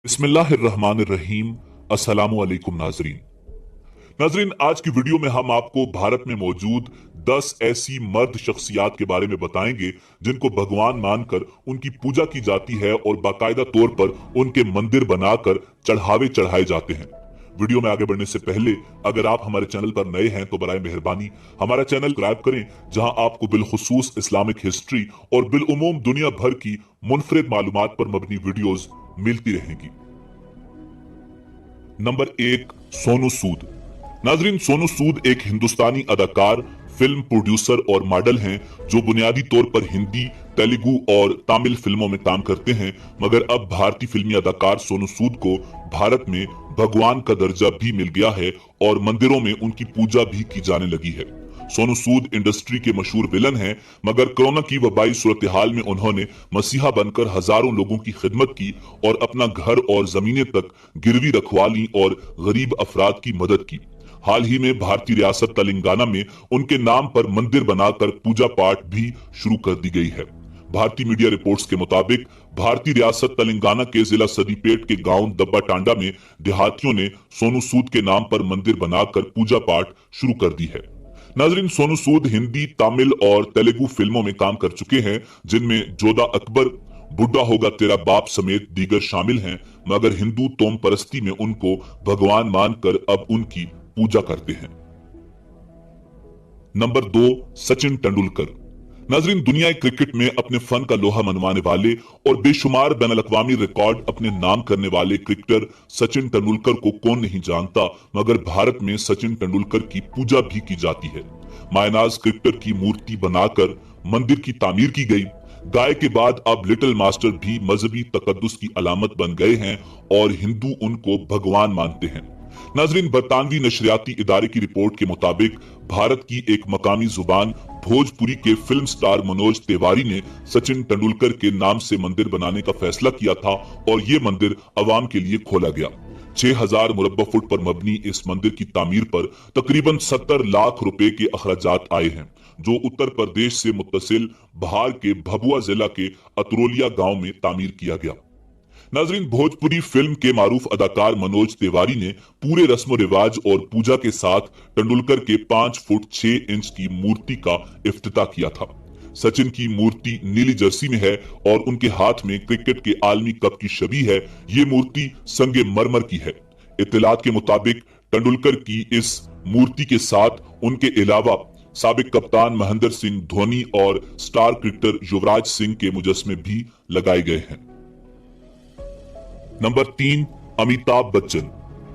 बिस्मिल्लाहिर्रहमानिर्रहीम। अस्सलामु अलैकुम नाजरीन। आज की वीडियो में हम आपको भारत में मौजूद 10 ऐसी मर्द शख्सियात के बारे में बताएंगे जिनको भगवान मानकर उनकी पूजा की जाती है और बाकायदा तौर पर उनके मंदिर बनाकर चढ़ावे चढ़ाए जाते हैं। वीडियो में आगे बढ़ने से पहले अगर आप हमारे चैनल पर नए हैं तो बराए मेहरबानी हमारा चैनल सब्सक्राइब करें, जहां आपको बिलखुसूस इस्लामिक हिस्ट्री और बिलउमूम दुनिया भर की मुनफरिद मालूमात पर मबनी वीडियोस मिलती रहेंगी। नंबर 1, सोनू सूद। नाजरीन, सोनू सूद एक हिंदुस्तानी अदाकार, फिल्म प्रोड्यूसर और मॉडल हैं जो बुनियादी तौर पर हिंदी, तेलुगु और तमिल फिल्मों में काम करते हैं, मगर अब भारतीय फिल्मी अदाकार सोनू सूद को भारत में भगवान का दर्जा भी मिल गया है और मंदिरों में उनकी पूजा भी की जाने लगी है। सोनू सूद इंडस्ट्री के मशहूर विलन हैं, मगर कोरोना की वबाई सूरत हाल में उन्होंने मसीहा बनकर हजारों लोगों की खिदमत की और अपना घर और जमीनें तक गिरवी रखवा ली और गरीब अफराद की मदद की। हाल ही में भारतीय रियासत तेलंगाना में उनके नाम पर मंदिर बनाकर पूजा पाठ भी शुरू कर दी गई है। भारतीय मीडिया रिपोर्ट्स के मुताबिक भारतीय रियासत तेलंगाना के जिला सदीपेट के गांव दब्बा टांडा में देहातियों ने सोनू सूद के नाम पर मंदिर बनाकर पूजा पाठ शुरू कर दी है। नाजरीन, सोनू सूद हिंदी, तमिल और तेलुगु फिल्मों में काम कर चुके हैं, जिनमें जोधा अकबर, बुढ़ा होगा तेरा बाप समेत दीगर शामिल हैं, मगर हिंदू तोम परस्ती में उनको भगवान मानकर अब उनकी पूजा करते हैं। नंबर 2, सचिन तेंदुलकर। नाजरीन, दुनिया क्रिकेट में अपने फन का लोहा मनवाने वाले और बेशुमार बैनुल-अक़वामी रिकॉर्ड अपने नाम करने वाले क्रिकेटर सचिन तेंदुलकर को कौन नहीं जानता, मगर भारत में सचिन तेंदुलकर की पूजा भी की जाती है। मायनाज क्रिकेटर की मूर्ति बनाकर मंदिर की तामीर की गई। गाय के बाद अब लिटिल मास्टर भी मजहबी तकद्दुस की अलामत बन गए हैं और हिंदू उनको भगवान मानते हैं। नाजरीन, बरतानवी नशरियाती इदारे की रिपोर्ट के मुताबिक भारत की एक मकामी जुबान भोजपुरी के फिल्म स्टार मनोज तिवारी ने सचिन तेंदुलकर के नाम से मंदिर बनाने का फैसला किया था और ये मंदिर अवाम के लिए खोला गया। 6000 मुरब्बा फुट पर मबनी इस मंदिर की तामीर पर तकरीबन 70 लाख रुपए के अखराजात आए हैं, जो उत्तर प्रदेश से मुत्तसिल बिहार के भभुआ जिला के अतरोलिया गांव में तामीर किया गया। नाजरीन, भोजपुरी फिल्म के मारूफ अदाकार मनोज तिवारी ने पूरे रस्म रिवाज और पूजा के साथ तेंदुलकर के 5 फुट 6 इंच की मूर्ति का इफ्तिताह किया था। सचिन की मूर्ति नीली जर्सी में है और उनके हाथ में क्रिकेट के आलमी कप की छवि है। ये मूर्ति संगे मरमर की है। इत्तलात के मुताबिक तेंदुलकर की इस मूर्ति के साथ उनके अलावा साबिक कप्तान महेंद्र सिंह धोनी और स्टार क्रिकेटर युवराज सिंह के मुजस्मे भी लगाए गए हैं। नंबर 3, अमिताभ बच्चन।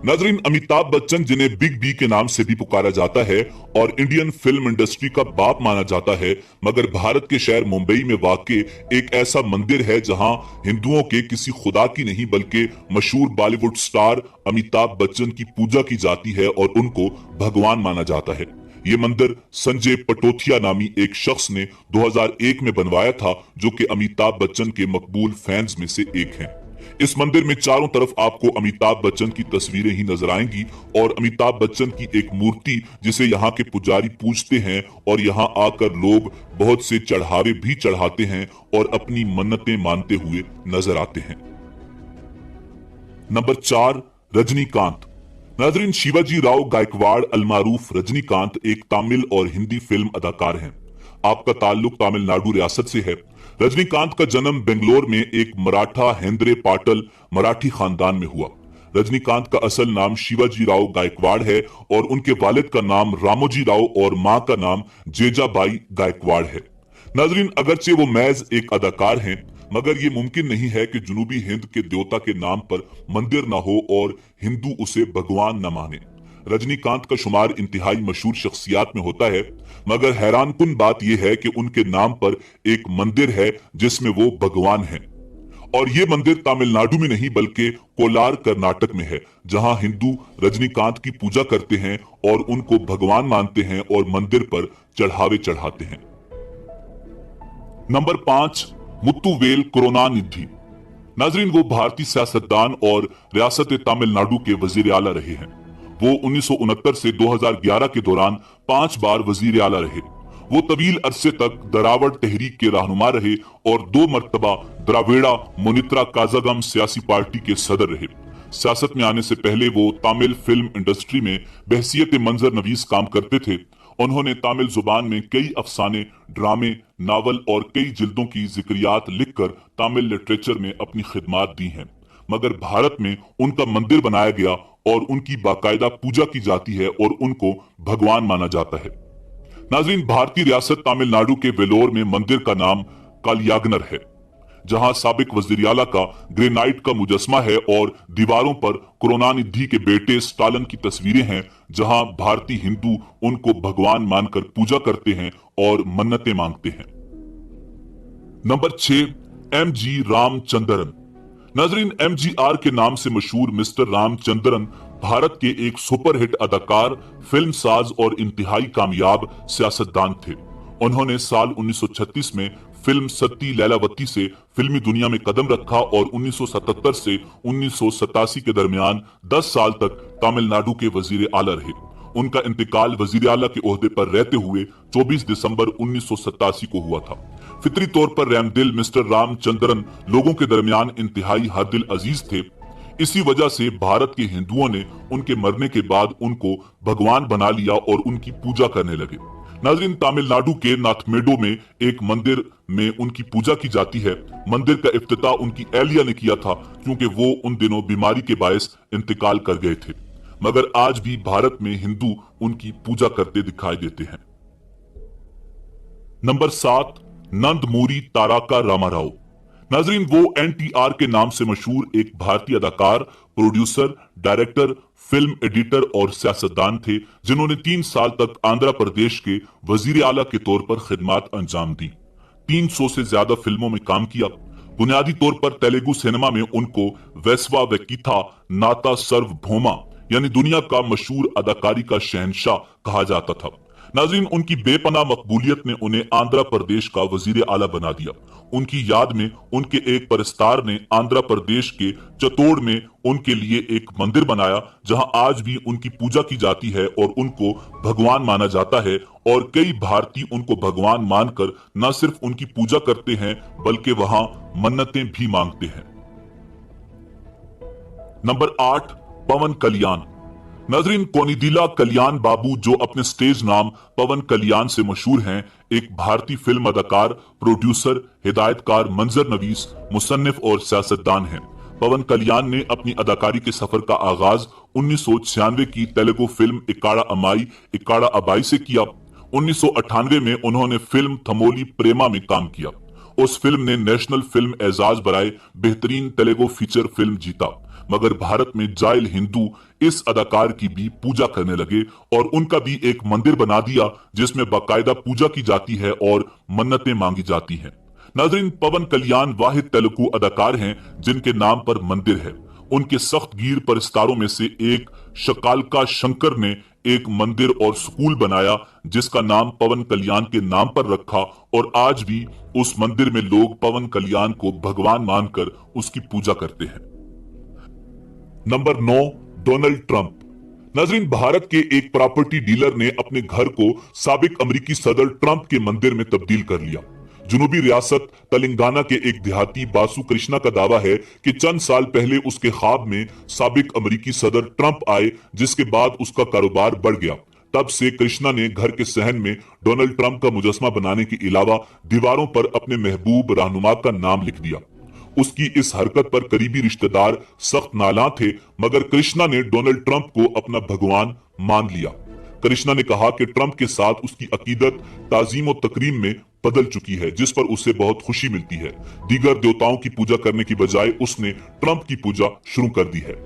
नाजरीन, अमिताभ बच्चन, जिन्हें बिग बी के नाम से भी पुकारा जाता है और इंडियन फिल्म इंडस्ट्री का बाप माना जाता है, मगर भारत के शहर मुंबई में वाक़े एक ऐसा मंदिर है जहां हिंदुओं के किसी खुदा की नहीं बल्कि मशहूर बॉलीवुड स्टार अमिताभ बच्चन की पूजा की जाती है और उनको भगवान माना जाता है। ये मंदिर संजय पटोथिया नामी एक शख्स ने 2001 में बनवाया था, जो कि अमिताभ बच्चन के मकबूल फैंस में से एक हैं। इस मंदिर में चारों तरफ आपको अमिताभ बच्चन की तस्वीरें ही नजर आएंगी और अमिताभ बच्चन की एक मूर्ति जिसे यहाँ के पुजारी पूजते हैं और यहाँ आकर लोग बहुत से चढ़ावे भी चढ़ाते हैं और अपनी मन्नतें मानते हुए नजर आते हैं। नंबर 4, रजनीकांत। नाजरीन, शिवाजी राव गायकवाड़ अलमारूफ रजनीकांत एक तमिल और हिंदी फिल्म अदाकार हैं। आपका ताल्लुक तमिलनाडु रियासत से है। रजनीकांत का जन्म बेंगलोर में एक मराठा हेंद्रे पाटल मराठी खानदान में हुआ। रजनीकांत का असल नाम शिवाजी राव गायकवाड़ है और उनके वालिद का नाम रामोजी राव और मां का नाम जेजाबाई गायकवाड़ है। नाजरीन, अगरचे वो महज एक अदाकार हैं, मगर ये मुमकिन नहीं है कि जुनूबी हिंद के देवता के नाम पर मंदिर न हो और हिंदू उसे भगवान न माने। रजनीकांत का शुमार इंतहाई मशहूर शख्सियात में होता है, मगर हैरानकुन बात यह है कि उनके नाम पर एक मंदिर है जिसमें वो भगवान हैं। और ये मंदिर तमिलनाडु में नहीं बल्कि कोलार कर्नाटक में है, जहां हिंदू रजनीकांत की पूजा करते हैं और उनको भगवान मानते हैं और मंदिर पर चढ़ावे चढ़ाते हैं। नंबर 5, मुत्तुवेल करुणानिधि। नाजरीन, वो भारतीय सियासतदान और रियासत तमिलनाडु के वजीर आला रहे हैं। वो 1969 से 2011 के दौरान 5 बार वजीर आला रहे। वो तवील अरसे तक द्राविड़ तहरीक के रहनुमा रहे और 2 मर्तबा द्राविड़ा मुनित्रा काज़ागम सियासी पार्टी के सदर रहे। सियासत में आने से पहले वो तमिल फिल्म इंडस्ट्री में बहसियत मंजर नवीस काम करते थे। उन्होंने तमिल जुबान में कई अफसाने, ड्रामे, नावल और कई जिल्दों की जिक्रियात लिखकर तमिल लिटरेचर में अपनी खिदमात दी हैं। मगर भारत में उनका मंदिर बनाया गया और उनकी बाकायदा पूजा की जाती है और उनको भगवान माना जाता है। नाजरीन, भारतीय रियासत तमिलनाडु के वेलोर में मंदिर का नाम कालियागनर है, जहां साबिक वजीर आला का ग्रेनाइट का मुजस्मा है और दीवारों पर करुणानिधि के बेटे स्टालिन की तस्वीरें हैं, जहां भारतीय हिंदू उनको भगवान मानकर पूजा करते हैं और मन्नतें मांगते हैं। Number 6, M G. रामचंद्रन। नाजरीन, एमजीआर के नाम से मशहूर मिस्टर रामचंद्रन भारत के एक सुपरहिट अदाकार, फिल्म साज और इंतहाई कामयाब सियासतदान थे। उन्होंने साल 1936 में फिल्म सती लैलावती से फिल्मी दुनिया में कदम रखा और 1977 से 1987 के दरमियान 10 साल तक तमिलनाडु के वजीर आला रहे। उनका इंतकाल वजीर आला के ओहदे पर रहते हुए 24 दिसंबर 1987 को हुआ था। फितरी तौर पर रहमदिल मिस्टर रामचंद्रन लोगों के दरमियान इंतहाई हरदिल अजीज थे। इसी वजह से भारत के हिंदुओं ने उनके मरने के बाद उनको भगवान बना लिया और उनकी पूजा करने लगे। नाज़रीन, तमिलनाडु के नाथमेडो में एक मंदिर में उनकी पूजा की जाती है। मंदिर का इफ्तिताह उनकी एहलिया ने किया था, क्योंकि वो उन दिनों बीमारी के बायस इंतकाल कर गए थे। मगर आज भी भारत में हिंदू उनकी पूजा करते दिखाई देते हैं। नंबर 7, नंदमूरी तारका रामाराव। नाजरीन, वो एनटीआर के नाम से मशहूर एक भारतीय अदाकार, प्रोड्यूसर, डायरेक्टर, फिल्म एडिटर और सियासतदान थे, जिन्होंने 3 साल तक आंध्र प्रदेश के वजीर आला के तौर पर खिदमात अंजाम दी। 300 से ज्यादा फिल्मों में काम किया। बुनियादी तौर पर तेलुगु सिनेमा में उनको वेस्वा वेकिथा नाता सर्वभौमा यानी दुनिया का मशहूर अदाकारी का शहंशाह कहा जाता था। नाज़रीन, उनकी बेपनाह मकबूलियत ने उन्हें आंध्र प्रदेश का वजीर आला बना दिया। उनकी याद में उनके एक परस्तार ने आंध्र प्रदेश के चतोड़ में उनके लिए एक मंदिर बनाया, जहां आज भी उनकी पूजा की जाती है और उनको भगवान माना जाता है। और कई भारतीय उनको भगवान मानकर न सिर्फ उनकी पूजा करते हैं बल्कि वहां मन्नतें भी मांगते हैं। नंबर 8, पवन कल्याण। नाजरीन, कोनिदिला कल्याण बाबू, जो अपने स्टेज नाम पवन कल्याण से मशहूर हैं, एक भारतीय फिल्म अदाकार, प्रोड्यूसर, हिदायतकार, मंजर नवीस, मुसन्निफ और सियासतदान हैं। पवन कल्याण ने अपनी अदाकारी के सफर का आगाज 1996 की तेलुगु फिल्म इकाड़ा अमाई इकाड़ा अबाई से किया। 1998 में उन्होंने फिल्म थमोली प्रेमा में काम किया। उस फिल्म ने नेशनल फिल्म एजाज बराए बेहतरीन तेलुगु फीचर फिल्म जीता। मगर भारत में जाहिल हिंदू इस अदाकार की भी पूजा करने लगे और उनका भी एक मंदिर बना दिया, जिसमें बाकायदा पूजा की जाती है और मन्नतें मांगी जाती हैं। नाज़रीन, पवन कल्याण वाहिद तेलुगु अदाकार हैं जिनके नाम पर मंदिर है। उनके सख्त गिर परस्तारों में से एक शकालका शंकर ने एक मंदिर और स्कूल बनाया, जिसका नाम पवन कल्याण के नाम पर रखा और आज भी उस मंदिर में लोग पवन कल्याण को भगवान मानकर उसकी पूजा करते हैं। Number 9, Donald Trump. नाजरीन, भारत के एक प्रॉपर्टी डीलर ने अपने घर को साबिक अमेरिकी सदर ट्रंप के मंदिर में तब्दील कर लिया। जुनूबी रियासत तेलंगाना के एक देहाती बासु कृष्णा का दावा है कि चंद साल पहले उसके ख्वाब में साबिक अमेरिकी सदर ट्रंप आए, जिसके बाद उसका कारोबार बढ़ गया। तब से कृष्णा ने घर के सहन में डोनाल्ड ट्रंप का मुजस्मा बनाने के अलावा दीवारों पर अपने महबूब रहनुमा का नाम लिख दिया। उसकी इस हरकत पर करीबी रिश्तेदार सख्त नाला थे, मगर कृष्णा ने डोनाल्ड ट्रंप को अपना भगवान मान लिया। कृष्णा ने कहा कि ट्रंप के साथ उसकी अकीदत ताजीम और तकरीम में बदल चुकी है, जिस पर उसे बहुत खुशी मिलती है। दीगर देवताओं की पूजा करने की बजाय उसने ट्रंप की पूजा शुरू कर दी है।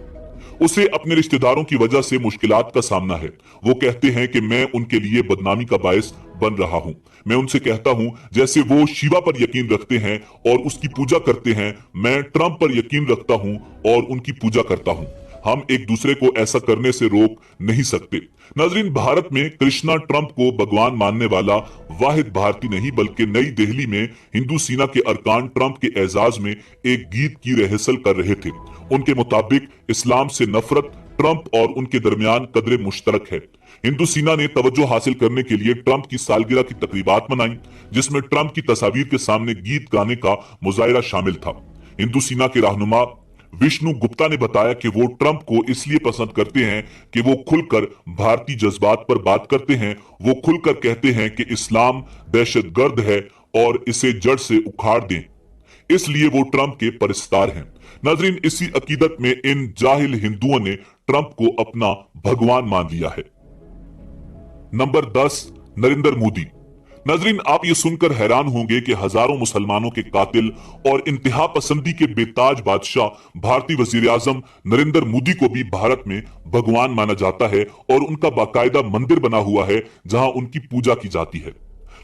उसे अपने रिश्तेदारों की वजह से मुश्किलात का सामना है। वो कहते हैं कि मैं उनके लिए बदनामी का बायस बन रहा हूँ। मैं उनसे कहता हूँ, जैसे वो शिवा पर यकीन रखते हैं और उसकी पूजा करते हैं, मैं ट्रंप पर यकीन रखता हूँ और उनकी पूजा करता हूँ। हम एक दूसरे को ऐसा करने से रोक नहीं सकते। नाजरीन, भारत में कृष्णा ट्रंप को भगवान मानने वाला वाहिद भारतीय नहीं, बल्कि नई दिल्ली में हिंदू सेना के अरकान ट्रंप के एजाज में एक गीत की रिहर्सल कर रहे थे। उनके मुताबिक इस्लाम से नफरत ट्रंप और उनके दरमियान कदरे मुश्तरक है। हिंदू सीना ने तवज्जो हासिल करने के लिए ट्रंप की सालगिरह की तकरीबात मनाई, जिसमें ट्रंप की तस्वीर के सामने गीत गाने का मुजाहिरा शामिल था। हिंदू सीना के रहनुमा विष्णु गुप्ता ने बताया कि वो ट्रंप को इसलिए पसंद करते हैं कि वो खुलकर भारतीय जज्बात पर बात करते हैं। वो खुलकर कहते हैं कि इस्लाम दहशतगर्द है और इसे जड़ से उखाड़ दें, इसलिए वो ट्रंप के परिस्तार हैं। नाजरीन, इसी अकीदत में इन जाहिल हिंदुओं ने ट्रंप को अपना भगवान मान लिया है। नंबर 10, नरेंद्र मोदी। नाजरीन, आप ये सुनकर हैरान होंगे कि हजारों मुसलमानों के कातिल और इंतहा पसंदी के बेताज बादशाह भारतीय वजीर आजम नरेंद्र मोदी को भी भारत में भगवान माना जाता है और उनका बाकायदा मंदिर बना हुआ है जहां उनकी पूजा की जाती है।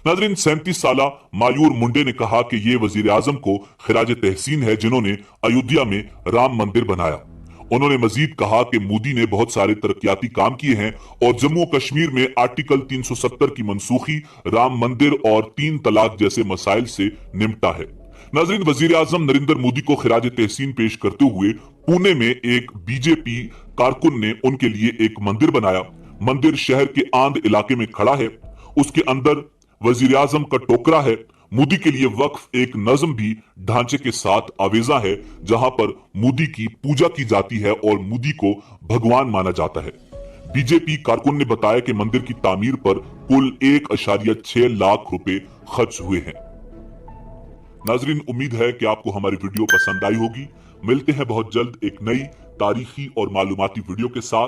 नाजरीन, 37 साला मायूर मुंडे ने कहा कि ये वजीर आजम को खिराज तहसीन है जिन्होंने अयोध्या में राम मंदिर बनाया। उन्होंने मजीद कहा कि मोदी ने बहुत सारे तरक्याती काम किए हैं और जम्मू कश्मीर में आर्टिकल 370 की मनसूखी, राम मंदिर और 3 तलाक जैसे मसाइल से निपटा है। नाजरीन, वजीर आजम नरेंद्र मोदी को खिराज तहसीन पेश करते हुए पुणे में एक बीजेपी कारकुन ने उनके लिए एक मंदिर बनाया। मंदिर शहर के आंध इलाके में खड़ा है। उसके अंदर वजीर आजम का टोकरा है। मोदी के लिए वक्फ एक नज्म भी ढांचे के साथ आवेजा है, जहां पर मोदी की पूजा की जाती है और मोदी को भगवान माना जाता है। बीजेपी कारकुन ने बताया कि मंदिर की तामीर पर कुल 1.6 लाख रुपए खर्च हुए हैं। नाजरीन, उम्मीद है कि आपको हमारी वीडियो पसंद आई होगी। मिलते हैं बहुत जल्द एक नई तारीखी और मालूमाती वीडियो के साथ।